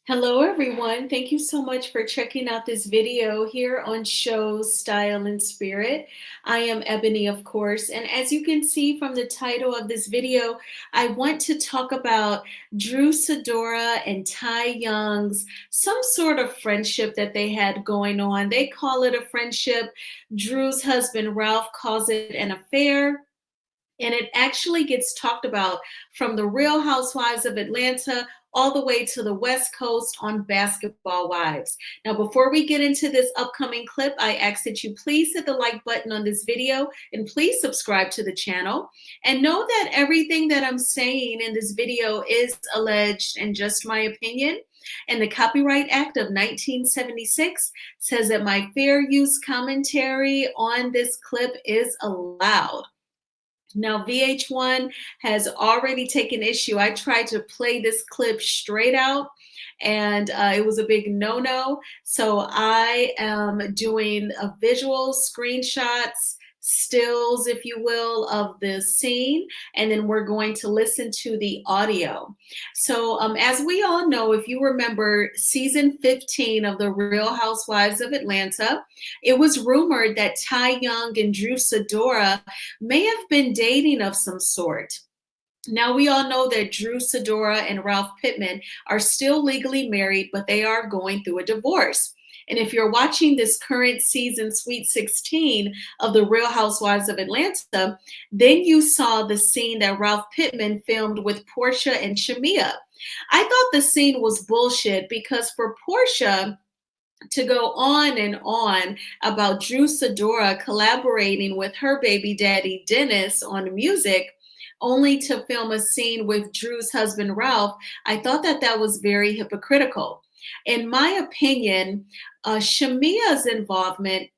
Hello, everyone. Thank you so much for checking out this video here on Shows Style and Spirit. I am Ebony, of course, and as you can see from the title of this video, I want to talk about Drew Sidora and Ty Young's some sort of friendship that they had going on. They call it a friendship. Drew's husband, Ralph, calls it an affair. And it actually gets talked about from the Real Housewives of Atlanta all the way to the West Coast on Basketball Wives. Now, before we get into this upcoming clip, I ask that you please hit the like button on this video and please subscribe to the channel. And know that everything that I'm saying in this video is alleged and just my opinion. And the Copyright Act of 1976 says that my fair use commentary on this clip is allowed. Now, VH1 has already taken issue. I tried to play this clip straight out, and it was a big no-no. So I am doing visual screenshots, stills, if you will, of the scene, and then we're going to listen to the audio. So as we all know, if you remember season 15 of The Real Housewives of Atlanta, it was rumored that Ty Young and Drew Sidora may have been dating of some sort. Now, we all know that Drew Sidora and Ralph Pittman are still legally married, but they are going through a divorce. And if you're watching this current season, Sweet 16 of The Real Housewives of Atlanta, then you saw the scene that Ralph Pittman filmed with Portia and Shamia. I thought the scene was bullshit because for Portia to go on and on about Drew Sidora collaborating with her baby daddy Dennis on music, only to film a scene with Drew's husband Ralph, I thought that that was very hypocritical. In my opinion, Shamia's involvement,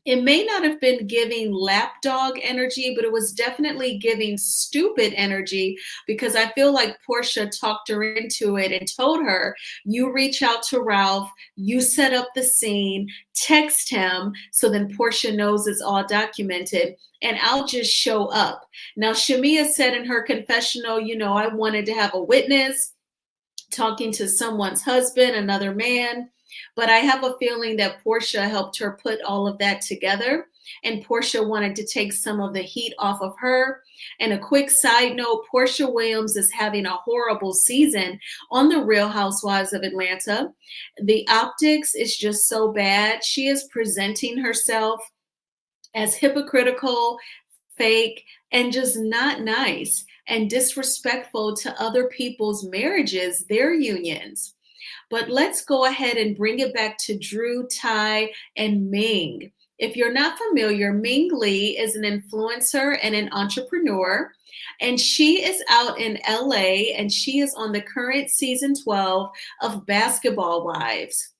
it may not have been giving lapdog energy, but it was definitely giving stupid energy because I feel like Portia talked her into it and told her, you reach out to Ralph, you set up the scene, text him, so then Portia knows it's all documented, and I'll just show up. Now, Shamia said in her confessional, I wanted to have a witness talking to someone's husband, another man. But I have a feeling that Portia helped her put all of that together. And Portia wanted to take some of the heat off of her. And a quick side note, Portia Williams is having a horrible season on The Real Housewives of Atlanta. The optics is just so bad. She is presenting herself as hypocritical, fake, and just not nice and disrespectful to other people's marriages, their unions. But let's go ahead and bring it back to Drew, Ty, and Ming. If you're not familiar, Ming Lee is an influencer and an entrepreneur, and she is out in LA, and she is on the current season 12 of Basketball Wives.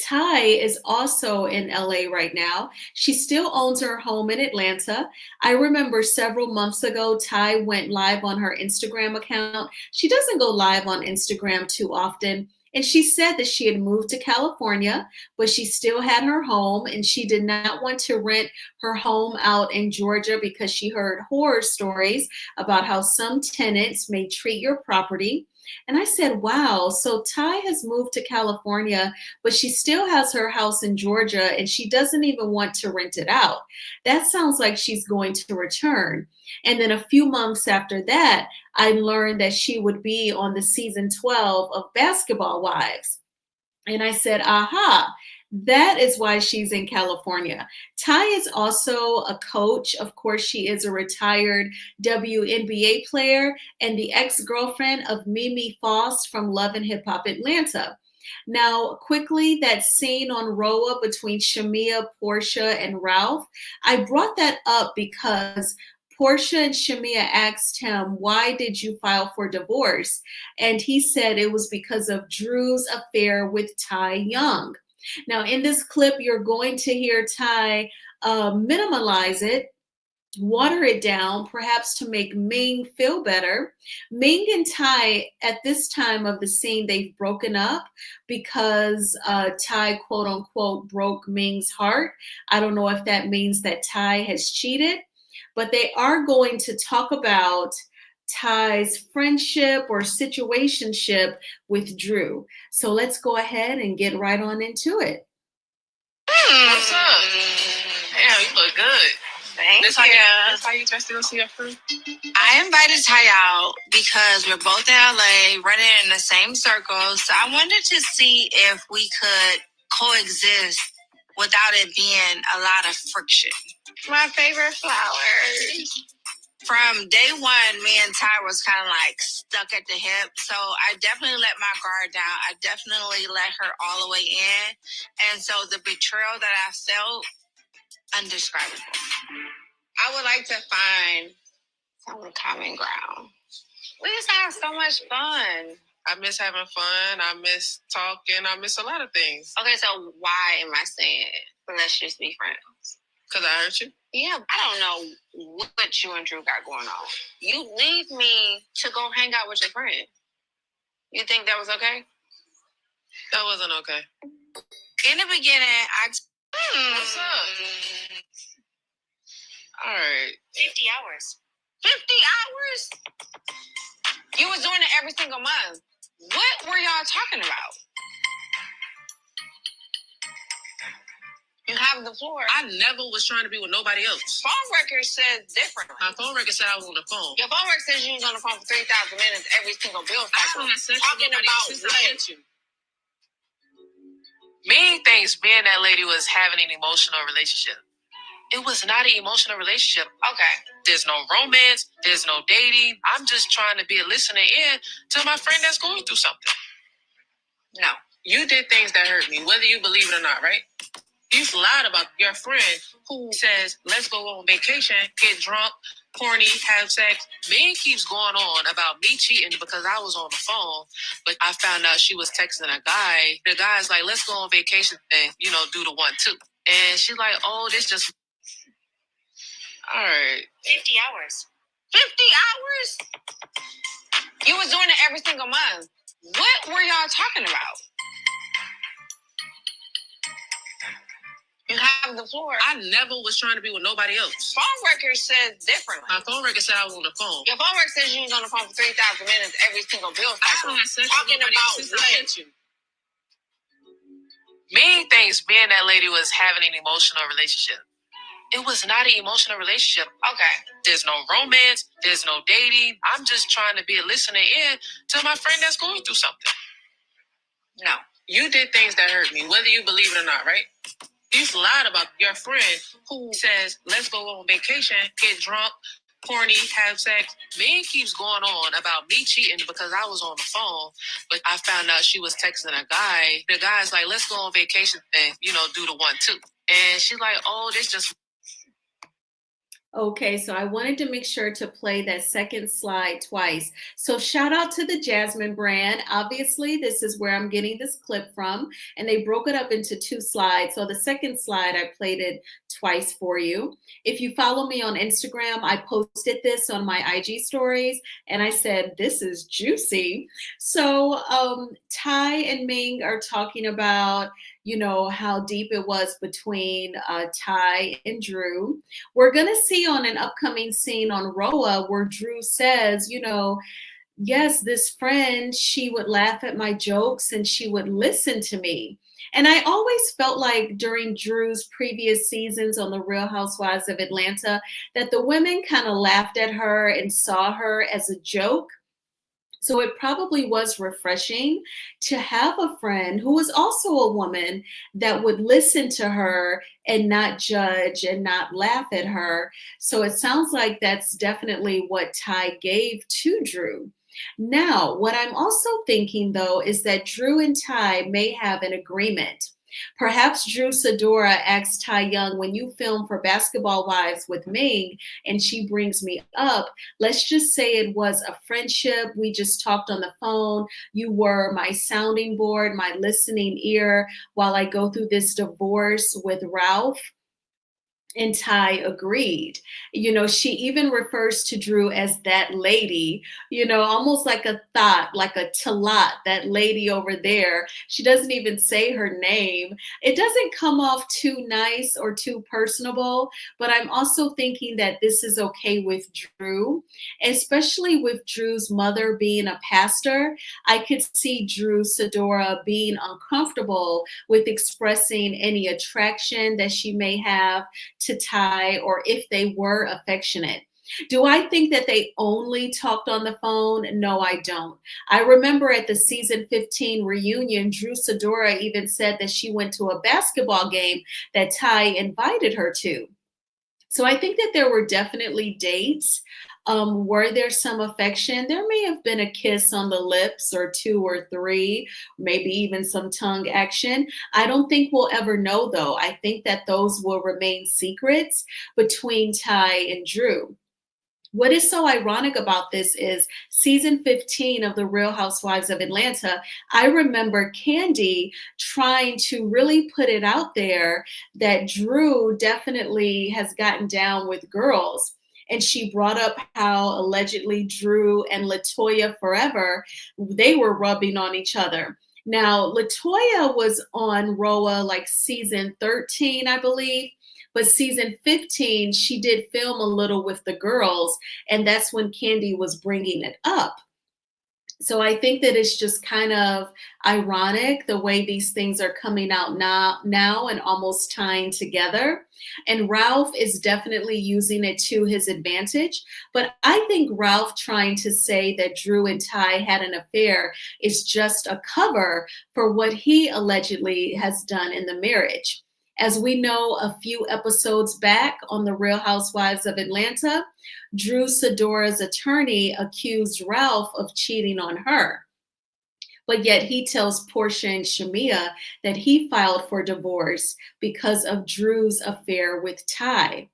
Ty is also in LA right now. She still owns her home in Atlanta. I remember several months ago, Ty went live on her Instagram account. She doesn't go live on Instagram too often. And she said that she had moved to California, but she still had her home and she did not want to rent her home out in Georgia because she heard horror stories about how some tenants may treat your property. And I said, wow, so Ty has moved to California, but she still has her house in Georgia and she doesn't even want to rent it out. That sounds like she's going to return. And then a few months after that, I learned that she would be on the season 12 of Basketball Wives. And I said, aha, that is why she's in California. Ty is also a coach. Of course, she is a retired WNBA player and the ex-girlfriend of Mimi Faust from Love and Hip Hop Atlanta. Now, quickly, that scene on Roa between Shamia, Portia, and Ralph, I brought that up because Portia and Shamia asked him, why did you file for divorce? And he said it was because of Drew's affair with Ty Young. Now, in this clip, you're going to hear Ty minimalize it, water it down, perhaps to make Ming feel better. Ming and Ty, at this time of the scene, they've broken up because Ty, quote unquote, broke Ming's heart. I don't know if that means that Ty has cheated, but they are going to talk about Ty's friendship or situationship with Drew. So let's go ahead and get right on into it. What's up? Damn, you look good. Thank That's you. That's how you dressed to go see your friend? I invited Ty out because we're both in LA, running in the same circles. So I wanted to see if we could coexist without it being a lot of friction. My favorite flowers. From day one, me and Ty was kind of like stuck at the hip. So I definitely let my guard down. I definitely let her all the way in. And so the betrayal that I felt, undescribable. I would like to find some common ground. We just have so much fun. I miss having fun. I miss talking. I miss a lot of things. Okay, so why am I saying let's just be friends? Because I hurt you? Yeah, I don't know what you and Drew got going on. You leave me to go hang out with your friend. You think that was okay? That wasn't okay. In the beginning, What's up? All right. 50 hours. 50 hours? You was doing it every single month. What were y'all talking about? You have the floor. I never was trying to be with nobody else. Phone record said differently. My phone record said I was on the phone. Your phone record says you was on the phone for 3,000 minutes every single bill cycle. I haven't had sex Talking with about since I met you. Ming thinks me and that lady was having an emotional relationship. It was not an emotional relationship. Okay. There's no romance. There's no dating. I'm just trying to be a listening ear to my friend that's going through something. No. You did things that hurt me, whether you believe it or not, right? You lied about your friend who says, let's go on vacation, get drunk, horny, have sex. Ming keeps going on about me cheating because I was on the phone, but I found out she was texting a guy. The guy's like, let's go on vacation and, do the 1-2. And she's like, oh, this just... All right. 50 hours. 50 hours? You was doing it every single month. What were y'all talking about? You have the floor. I never was trying to be with nobody else. Phone record said differently. My phone record said I was on the phone. Your phone record says you was on the phone for 3,000 minutes every single bill cycle. I haven't had sex Talking with about since I met you. Ming thinks me and that lady was having an emotional relationship. It was not an emotional relationship. Okay. There's no romance. There's no dating. I'm just trying to be a listening ear to my friend that's going through something. No. You did things that hurt me, whether you believe it or not, right? You lied about your friend who says, let's go on vacation, get drunk, horny, have sex. Ming keeps going on about me cheating because I was on the phone, but I found out she was texting a guy. The guy's like, let's go on vacation and, do the 1-2. And she's like, oh, this just... Okay, so I wanted to make sure to play that second slide twice. So shout out to the Jasmine brand. Obviously, this is where I'm getting this clip from, and they broke it up into 2 slides. So the second slide, I played it twice for you. If you follow me on Instagram, I posted this on my IG stories, and I said, this is juicy. So Ty and Ming are talking about, how deep it was between Ty and Drew. We're going to see on an upcoming scene on Roa where Drew says, yes, this friend, she would laugh at my jokes and she would listen to me. And I always felt like during Drew's previous seasons on The Real Housewives of Atlanta that the women kind of laughed at her and saw her as a joke. So it probably was refreshing to have a friend who was also a woman that would listen to her and not judge and not laugh at her. So it sounds like that's definitely what Ty gave to Drew. Now, what I'm also thinking though is that Drew and Ty may have an agreement. Perhaps Drew Sidora asked Ty Young, when you film for Basketball Wives with Ming and she brings me up, let's just say it was a friendship. We just talked on the phone. You were my sounding board, my listening ear while I go through this divorce with Ralph. And Ty agreed. She even refers to Drew as that lady, almost like a thought, like a talat, that lady over there. She doesn't even say her name. It doesn't come off too nice or too personable, but I'm also thinking that this is okay with Drew, especially with Drew's mother being a pastor. I could see Drew Sidora being uncomfortable with expressing any attraction that she may have to Ty, or if they were affectionate. Do I think that they only talked on the phone? No, I don't. I remember at the season 15 reunion, Drew Sidora even said that she went to a basketball game that Ty invited her to. So I think that there were definitely dates. Were there some affection? There may have been a kiss on the lips or two or three, maybe even some tongue action. I don't think we'll ever know though. I think that those will remain secrets between Ty and Drew. What is so ironic about this is season 15 of The Real Housewives of Atlanta. I remember Candy trying to really put it out there that Drew definitely has gotten down with girls. And she brought up how allegedly Drew and Latoya Forever, they were rubbing on each other. Now, Latoya was on Roa like season 13, I believe. But season 15, she did film a little with the girls, and that's when Candy was bringing it up. So I think that it's just kind of ironic the way these things are coming out now and almost tying together. And Ralph is definitely using it to his advantage. But I think Ralph trying to say that Drew and Ty had an affair is just a cover for what he allegedly has done in the marriage. As we know, a few episodes back on The Real Housewives of Atlanta, Drew Sidora's attorney accused Ralph of cheating on her. But yet he tells Portia and Shamia that he filed for divorce because of Drew's affair with Ty.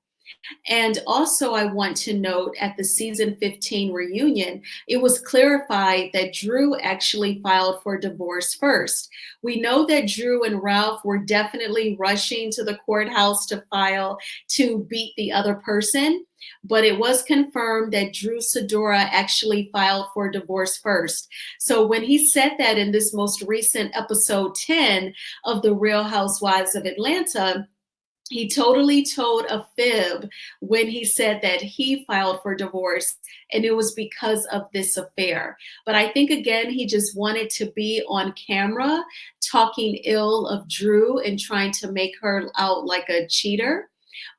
And also, I want to note at the season 15 reunion, it was clarified that Drew actually filed for divorce first. We know that Drew and Ralph were definitely rushing to the courthouse to file to beat the other person, but it was confirmed that Drew Sidora actually filed for divorce first. So when he said that in this most recent episode 10 of The Real Housewives of Atlanta, he totally told a fib when he said that he filed for divorce and it was because of this affair. But I think, again, he just wanted to be on camera talking ill of Drew and trying to make her out like a cheater.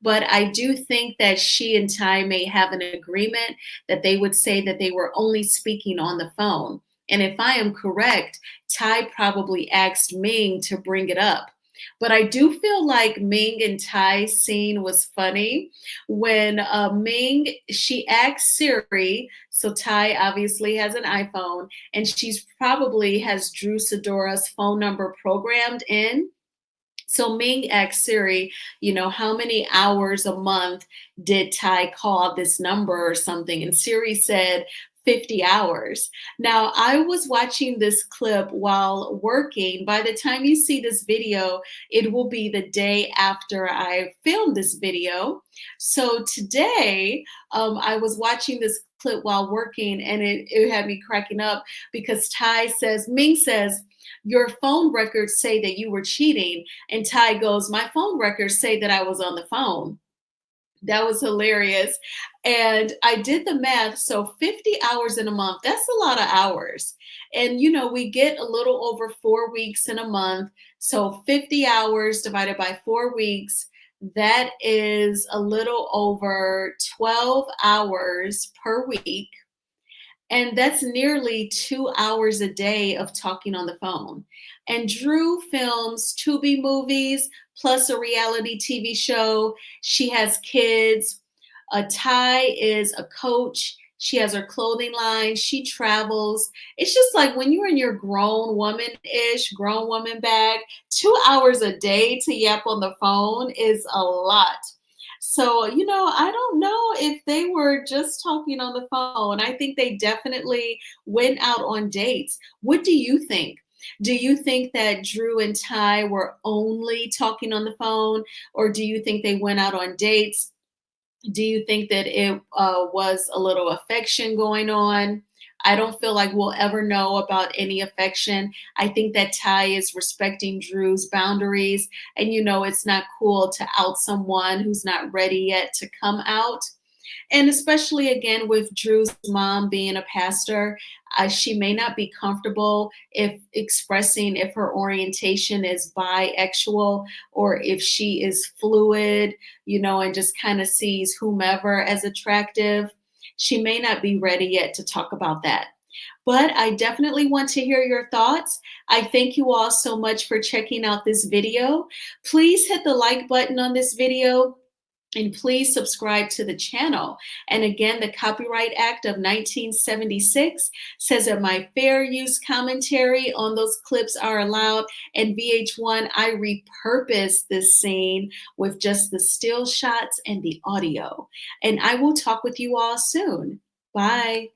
But I do think that she and Ty may have an agreement that they would say that they were only speaking on the phone. And if I am correct, Ty probably asked Ming to bring it up. But I do feel like Ming and Ty's scene was funny when Ming, she asked Siri, so Ty obviously has an iPhone, and she's probably has Drew Sidora's phone number programmed in. So Ming asked Siri, how many hours a month did Ty call this number or something? And Siri said 50 hours. Now, I was watching this clip while working. By the time you see this video, it will be the day after I filmed this video. So today, I was watching this clip while working, and it had me cracking up because Ming says, your phone records say that you were cheating. And Ty goes, my phone records say that I was on the phone. That was hilarious. And I did the math. So 50 hours in a month, that's a lot of hours. And, we get a little over 4 weeks in a month. So 50 hours divided by 4 weeks, that is a little over 12 hours per week. And that's nearly 2 hours a day of talking on the phone. And Drew films Tubi movies plus a reality TV show. She has kids. Ty is a coach. She has her clothing line. She travels. It's just like when you're in your grown woman bag, 2 hours a day to yap on the phone is a lot. So, I don't know if they were just talking on the phone. I think they definitely went out on dates. What do you think? Do you think that Drew and Ty were only talking on the phone, or do you think they went out on dates? Do you think that it was a little affection going on? I don't feel like we'll ever know about any affection. I think that Ty is respecting Drew's boundaries. And it's not cool to out someone who's not ready yet to come out. And especially again with Drew's mom being a pastor, she may not be comfortable if expressing if her orientation is bisexual or if she is fluid, and just kind of sees whomever as attractive. She may not be ready yet to talk about that. But I definitely want to hear your thoughts. I thank you all so much for checking out this video. Please hit the like button on this video. And please subscribe to the channel. And again, the Copyright Act of 1976 says that my fair use commentary on those clips are allowed. And VH1, I repurposed this scene with just the still shots and the audio. And I will talk with you all soon. Bye.